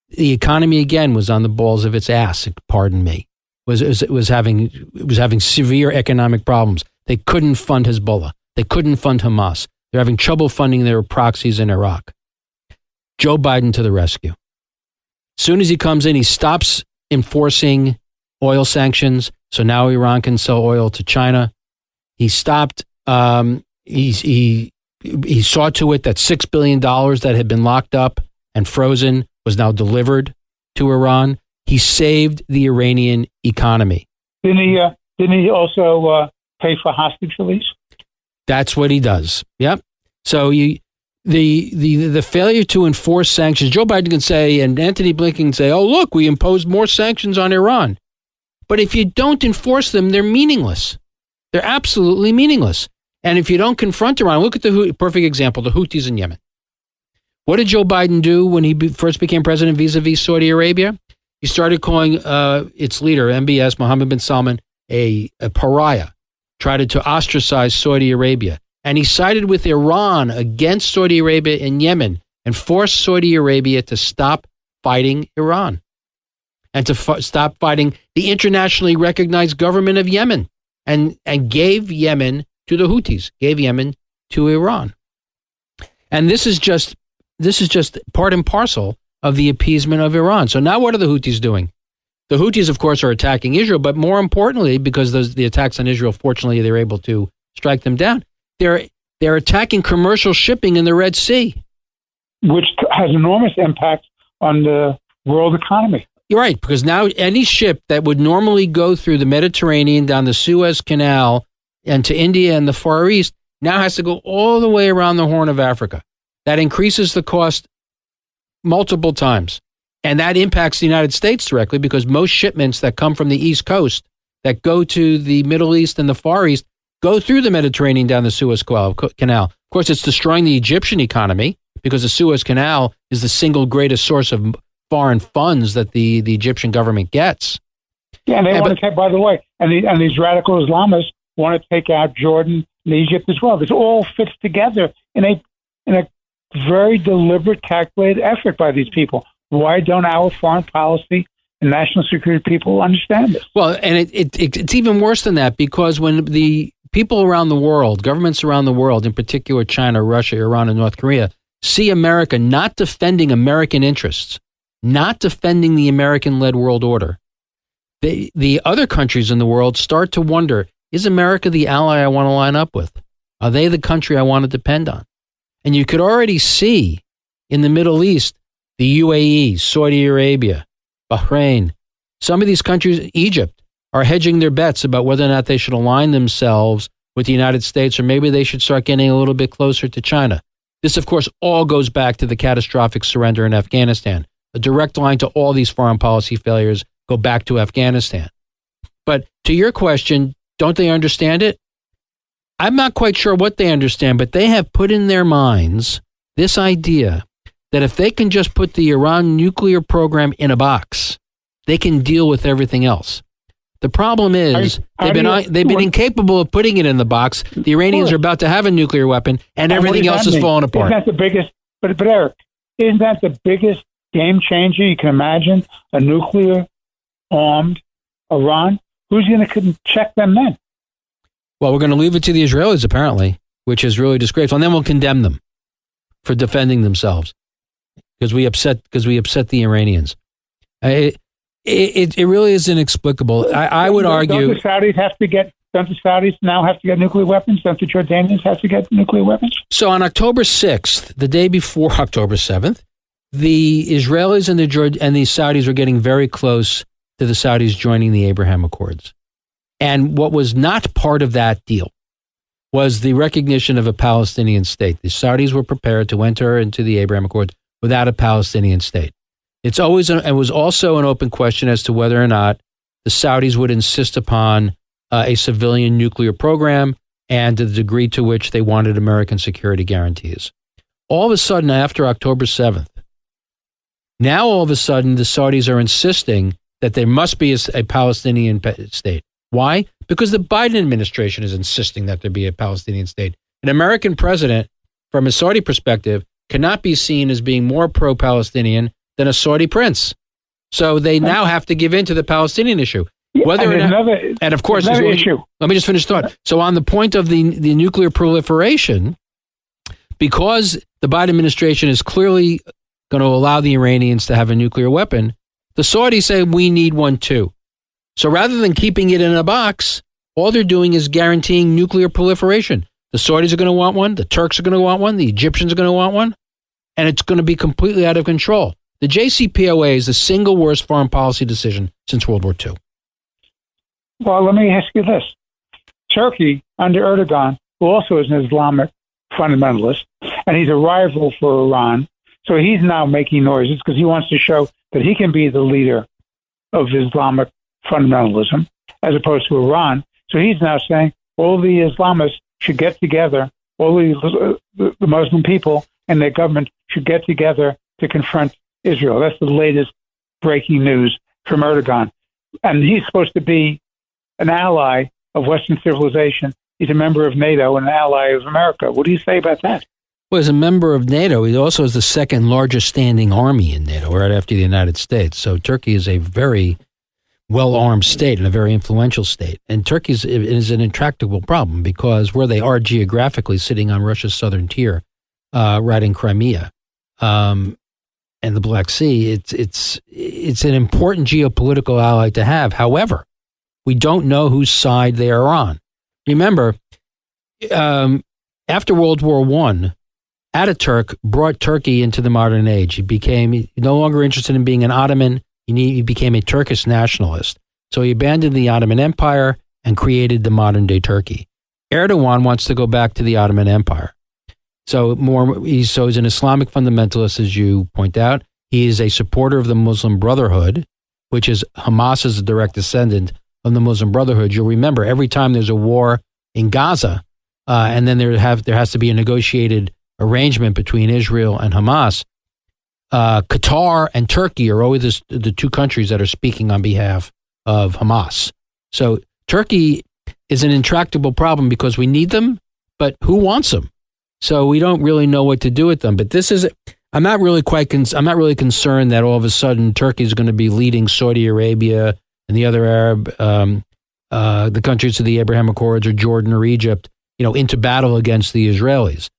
The economy again was on the balls of its ass. Pardon me. It was having severe economic problems. They couldn't fund Hezbollah. They couldn't fund Hamas. They're having trouble funding their proxies in Iraq. Joe Biden to the rescue. As soon as he comes in, he stops enforcing oil sanctions. So now Iran can sell oil to China. He stopped. He saw to it that $6 billion that had been locked up and frozen was now delivered to Iran. He saved the Iranian economy. Didn't he also pay for hostage release? That's what he does. Yep. So the failure to enforce sanctions, Joe Biden can say, and Antony Blinken can say, oh, look, we imposed more sanctions on Iran. But if you don't enforce them, they're meaningless. They're absolutely meaningless. And if you don't confront Iran, look at the perfect example, the Houthis in Yemen. What did Joe Biden do when he first became president vis-a-vis Saudi Arabia? He started calling its leader, MBS, Mohammed bin Salman, a pariah, tried to ostracize Saudi Arabia. And he sided with Iran against Saudi Arabia in Yemen and forced Saudi Arabia to stop fighting Iran and to stop fighting the internationally recognized government of Yemen and gave Yemen to the Houthis, gave Yemen to Iran. And this is just part and parcel of the appeasement of Iran. So now what are the Houthis doing? The Houthis, of course, are attacking Israel, but more importantly, because the attacks on Israel, fortunately, they're able to strike them down. They're attacking commercial shipping in the Red Sea, which has enormous impact on the world economy. You're right, because now any ship that would normally go through the Mediterranean, down the Suez Canal, and to India and the Far East, now has to go all the way around the Horn of Africa. That increases the cost multiple times. And that impacts the United States directly because most shipments that come from the East Coast that go to the Middle East and the Far East go through the Mediterranean down the Suez Canal. Of course, it's destroying the Egyptian economy because the Suez Canal is the single greatest source of foreign funds that the Egyptian government gets. Yeah, and they want to take, by the way, and these radical Islamists want to take out Jordan and Egypt as well. This all fits together in a very deliberate, calculated effort by these people. Why don't our foreign policy and national security people understand this? Well, and it's even worse than that, because when the people around the world, governments around the world, in particular China, Russia, Iran, and North Korea, see America not defending American interests, not defending the American-led world order, the other countries in the world start to wonder, is America the ally I want to line up with? Are they the country I want to depend on? And you could already see in the Middle East, the UAE, Saudi Arabia, Bahrain, some of these countries, Egypt, are hedging their bets about whether or not they should align themselves with the United States, or maybe they should start getting a little bit closer to China. This, of course, all goes back to the catastrophic surrender in Afghanistan. A direct line to all these foreign policy failures go back to Afghanistan. But to your question, don't they understand it? I'm not quite sure what they understand, but they have put in their minds this idea that if they can just put the Iran nuclear program in a box, they can deal with everything else. The problem is they've been incapable of putting it in the box. The Iranians are about to have a nuclear weapon, and everything else is falling apart. Isn't that the biggest? But Eric, isn't that the biggest game changer you can imagine? A nuclear-armed Iran? Who's going to check them then? Well, we're going to leave it to the Israelis, apparently, which is really disgraceful, and then we'll condemn them for defending themselves because we upset the Iranians. It really is inexplicable. I would argue. Don't the Saudis now have to get nuclear weapons? Don't the Jordanians have to get nuclear weapons? So on October 6th, the day before October 7th, the Israelis and the Saudis were getting very close to the Saudis joining the Abraham Accords. And what was not part of that deal was the recognition of a Palestinian state. The Saudis were prepared to enter into the Abraham Accords without a Palestinian state. It was also an open question as to whether or not the Saudis would insist upon a civilian nuclear program and to the degree to which they wanted American security guarantees. All of a sudden, after October 7th, now all of a sudden the Saudis are insisting that there must be a Palestinian state. Why? Because the Biden administration is insisting that there be a Palestinian state. An American president, from a Saudi perspective, cannot be seen as being more pro-Palestinian than a Saudi prince. So they now have to give in to the Palestinian issue. And of course, issue. Let me just finish the thought. So on the point of the nuclear proliferation, because the Biden administration is clearly going to allow the Iranians to have a nuclear weapon, the Saudis say we need one too. So rather than keeping it in a box, all they're doing is guaranteeing nuclear proliferation. The Saudis are going to want one. The Turks are going to want one. The Egyptians are going to want one. And it's going to be completely out of control. The JCPOA is the single worst foreign policy decision since World War II. Well, let me ask you this. Turkey, under Erdogan, who also is an Islamic fundamentalist, and he's a rival for Iran, so he's now making noises because he wants to show that he can be the leader of Islamic fundamentalism as opposed to Iran. So he's now saying all the Islamists should get together, all the Muslim people and their government should get together to confront Israel. That's the latest breaking news from Erdogan. And he's supposed to be an ally of Western civilization. He's a member of NATO and an ally of America. What do you say about that? Well, as a member of NATO, he also is the second largest standing army in NATO, right after the United States. So Turkey is a very well-armed state and a very influential state. And Turkey is an intractable problem because where they are geographically, sitting on Russia's southern tier, right in Crimea, and the Black Sea, it's an important geopolitical ally to have. However, we don't know whose side they are on. Remember, after World War I, Ataturk brought Turkey into the modern age. He became no longer interested in being an Ottoman. He became a Turkish nationalist. So he abandoned the Ottoman Empire and created the modern-day Turkey. Erdogan wants to go back to the Ottoman Empire. So he's an Islamic fundamentalist, as you point out. He is a supporter of the Muslim Brotherhood, which is Hamas is a direct descendant of the Muslim Brotherhood. You'll remember every time there's a war in Gaza, and then there has to be a negotiated arrangement between Israel and Hamas, Qatar and Turkey are always the two countries that are speaking on behalf of Hamas. So Turkey is an intractable problem because we need them, but who wants them? So we don't really know what to do with them. But I'm not really concerned that all of a sudden Turkey is going to be leading Saudi Arabia and the other Arab, the countries of the Abraham Accords, or Jordan or Egypt, into battle against the Israelis.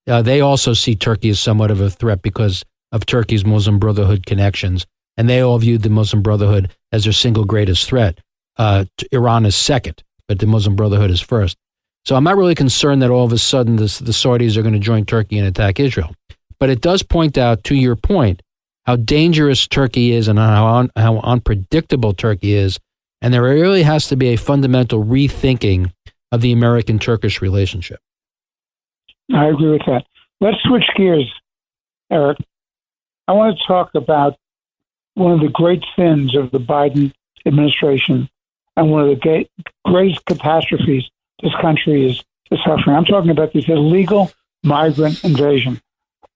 They also see Turkey as somewhat of a threat because of Turkey's Muslim Brotherhood connections, and they all viewed the Muslim Brotherhood as their single greatest threat. Iran is second, but the Muslim Brotherhood is first. So I'm not really concerned that all of a sudden the Saudis are going to join Turkey and attack Israel. But it does point out, to your point, how dangerous Turkey is and how unpredictable Turkey is, and there really has to be a fundamental rethinking of the American-Turkish relationship. I agree with that. Let's switch gears, Eric. I want to talk about one of the great sins of the Biden administration and one of the greatest catastrophes this country is suffering. I'm talking about this illegal migrant invasion.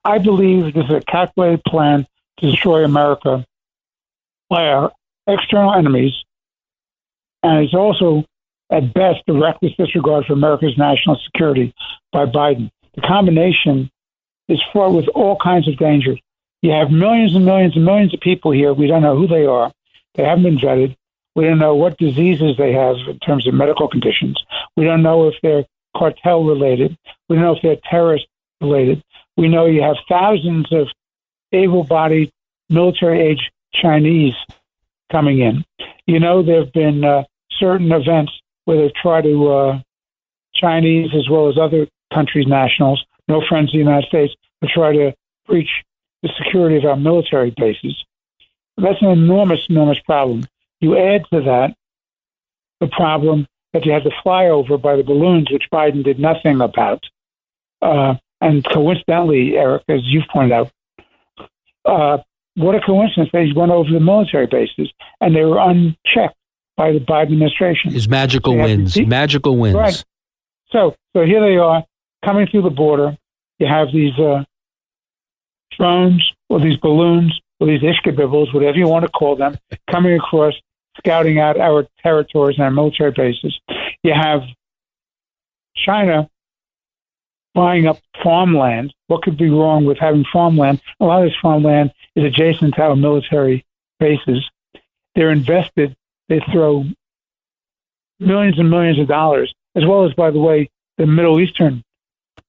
I believe this is a calculated plan to destroy America by our external enemies, and it's also, at best, a reckless disregard for America's national security by Biden. The combination is fraught with all kinds of dangers. You have millions and millions and millions of people here. We don't know who they are. They haven't been vetted. We don't know what diseases they have in terms of medical conditions. We don't know if they're cartel-related. We don't know if they're terrorist-related. We know you have thousands of able-bodied, military-age Chinese coming in. There have been certain events where they've tried to, Chinese as well as other countries' nationals, no friends of the United States, to try to breach the security of our military bases. That's an enormous, enormous problem. You add to that the problem that you had the flyover by the balloons, which Biden did nothing about. And coincidentally, Eric, as you've pointed out, what a coincidence they went over the military bases and they were unchecked by the Biden administration. Is magical wins. Magical wins. Right. So here they are coming through the border. You have these drones or these balloons or these ishkabibbles, whatever you want to call them, coming across, scouting out our territories and our military bases. You have China buying up farmland. What could be wrong with having farmland? A lot of this farmland is adjacent to our military bases. They're invested. They throw millions and millions of dollars, as well as, by the way, the Middle Eastern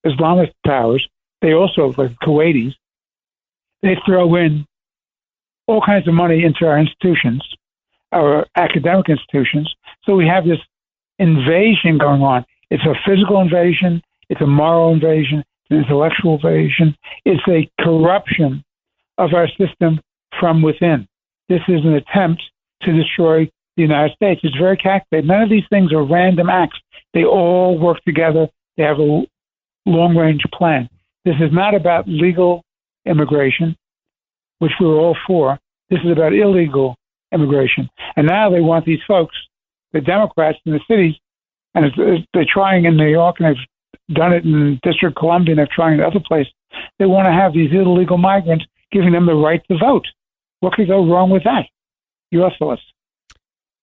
Islamic powers. They also, like Kuwaitis, they throw in all kinds of money into our institutions, our academic institutions. So we have this invasion going on. It's a physical invasion. It's a moral invasion. It's an intellectual invasion. It's a corruption of our system from within. This is an attempt to destroy the United States. It's very calculated. None of these things are random acts. They all work together. They have a long-range plan. This is not about legal immigration, which we're all for. This is about illegal immigration. And now they want these folks, the Democrats in the cities, and they're trying in New York, and they've done it in District of Columbia, and they're trying in other places. They want to have these illegal migrants, giving them the right to vote. What could go wrong with that? Your thoughts?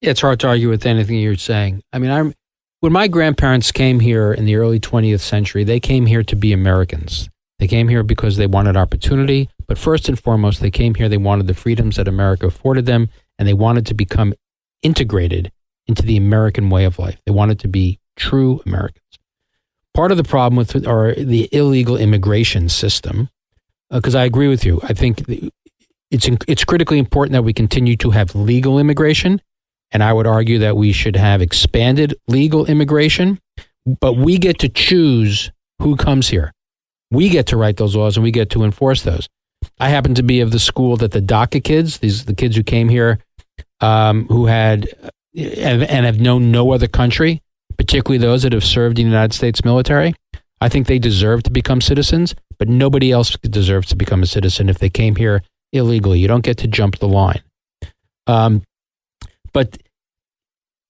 It's hard to argue with anything you're saying. I mean, when my grandparents came here in the early 20th century, they came here to be Americans. They came here because they wanted opportunity, but first and foremost, they came here, they wanted the freedoms that America afforded them, and they wanted to become integrated into the American way of life. They wanted to be true Americans. Part of the problem with the illegal immigration system, because I agree with you, I think it's critically important that we continue to have legal immigration, and I would argue that we should have expanded legal immigration, but we get to choose who comes here. We get to write those laws and we get to enforce those. I happen to be of the school that the DACA kids, the kids who came here, who had and have known no other country, particularly those that have served in the United States military, I think they deserve to become citizens, but nobody else deserves to become a citizen if they came here illegally. You don't get to jump the line. But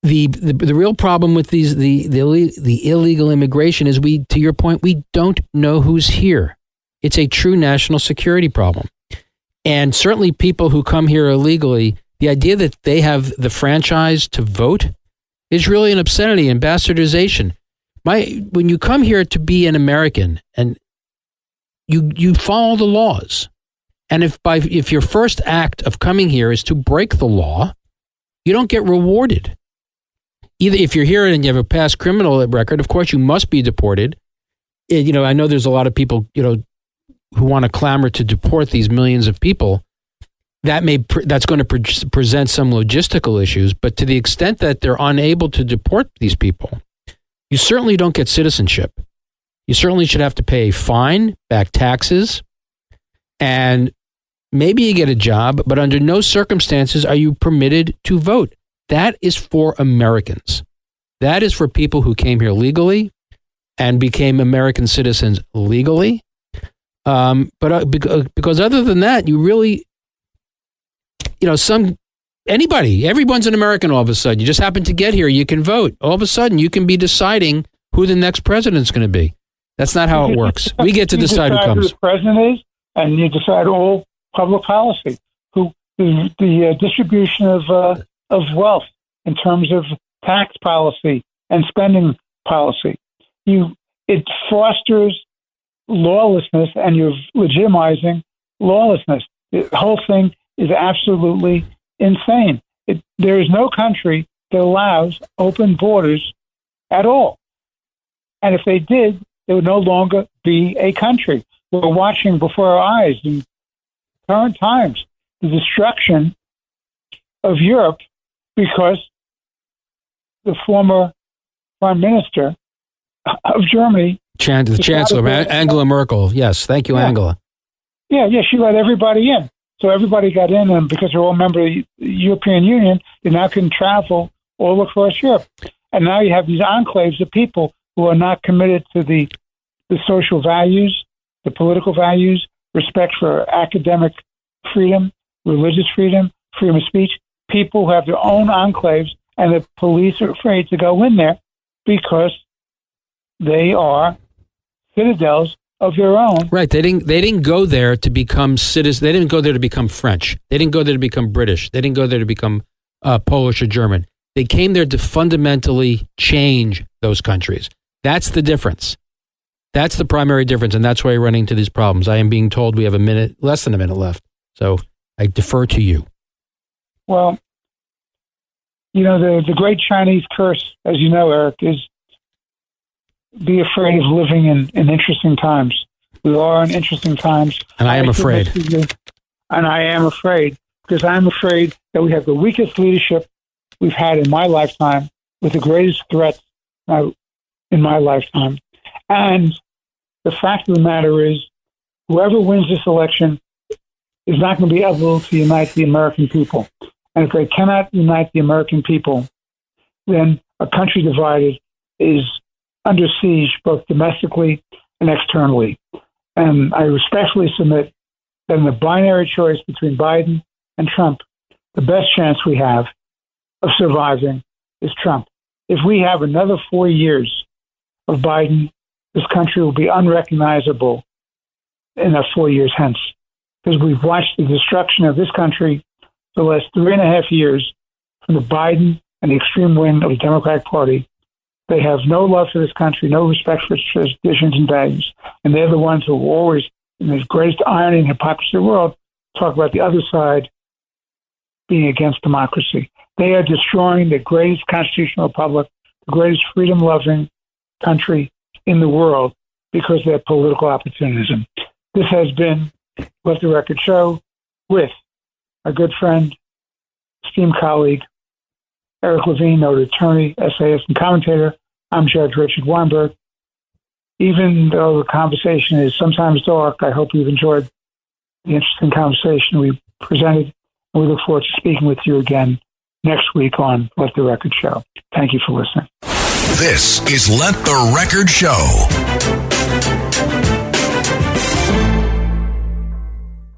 the real problem with the illegal immigration is to your point, we don't know who's here. It's a true national security problem. And certainly people who come here illegally, the idea that they have the franchise to vote is really an obscenity and bastardization. When you come here to be an American and you follow the laws, and if your first act of coming here is to break the law, you don't get rewarded. Either if you're here and you have a past criminal record, of course you must be deported. I know there's a lot of people, who want to clamor to deport these millions of people. That's going to present some logistical issues, but to the extent that they're unable to deport these people, you certainly don't get citizenship. You certainly should have to pay a fine, back taxes, and maybe you get a job, but under no circumstances are you permitted to vote. That is for Americans. That is for people who came here legally and became American citizens legally. Because other than that, you really, everyone's an American all of a sudden. You just happen to get here, you can vote. All of a sudden, you can be deciding who the next president's going to be. That's not how it works. We get to decide who comes. Who the president is, and you decide all public policy, the distribution of wealth in terms of tax policy and spending policy. It fosters lawlessness, and you're legitimizing lawlessness. The whole thing is absolutely insane. There is no country that allows open borders at all. And if they did, they would no longer be a country. We're watching before our eyes in current times the destruction of Europe because the former prime minister of Germany, the Chancellor, Angela Merkel. Yes, thank you, Angela. Yeah, she let everybody in. So everybody got in, and because they're all members of the European Union, they now can travel all across Europe. And now you have these enclaves of people who are not committed to the social values, the political values, respect for academic freedom, religious freedom, freedom of speech. People who have their own enclaves, and the police are afraid to go in there because they are citadels of their own. Right. They didn't go there to become citizens. They didn't go there to become French. They didn't go there to become British. They didn't go there to become Polish or German. They came there to fundamentally change those countries. That's the difference. That's the primary difference, and that's why you're running into these problems. I am being told we have less than a minute left, so I defer to you. Well, the great Chinese curse, as you know, Eric, is be afraid of living in interesting times. We are in interesting times. And I am afraid. And I am afraid, because I'm afraid that we have the weakest leadership we've had in my lifetime, with the greatest threats in my lifetime. And the fact of the matter is, whoever wins this election is not going to be able to unite the American people. And if they cannot unite the American people, then a country divided is under siege, both domestically and externally. And I respectfully submit that in the binary choice between Biden and Trump, the best chance we have of surviving is Trump. If we have another 4 years of Biden, this country will be unrecognizable in 4 years hence, because we've watched the destruction of this country for the last 3.5 years from the Biden and the extreme wing of the Democratic Party. They have no love for this country, no respect for its traditions and values, and they're the ones who always, in the greatest irony and hypocrisy of the world, talk about the other side being against democracy. They are destroying the greatest constitutional republic, the greatest freedom-loving country in the world, because of their political opportunism. This has been Let the Record Show with our good friend, esteemed colleague, Eric Levine, noted attorney, essayist, and commentator. I'm Judge Richard Weinberg. Even though the conversation is sometimes dark, I hope you've enjoyed the interesting conversation we presented, and we look forward to speaking with you again next week on Let the Record Show. Thank you for listening. This is Let the Record Show.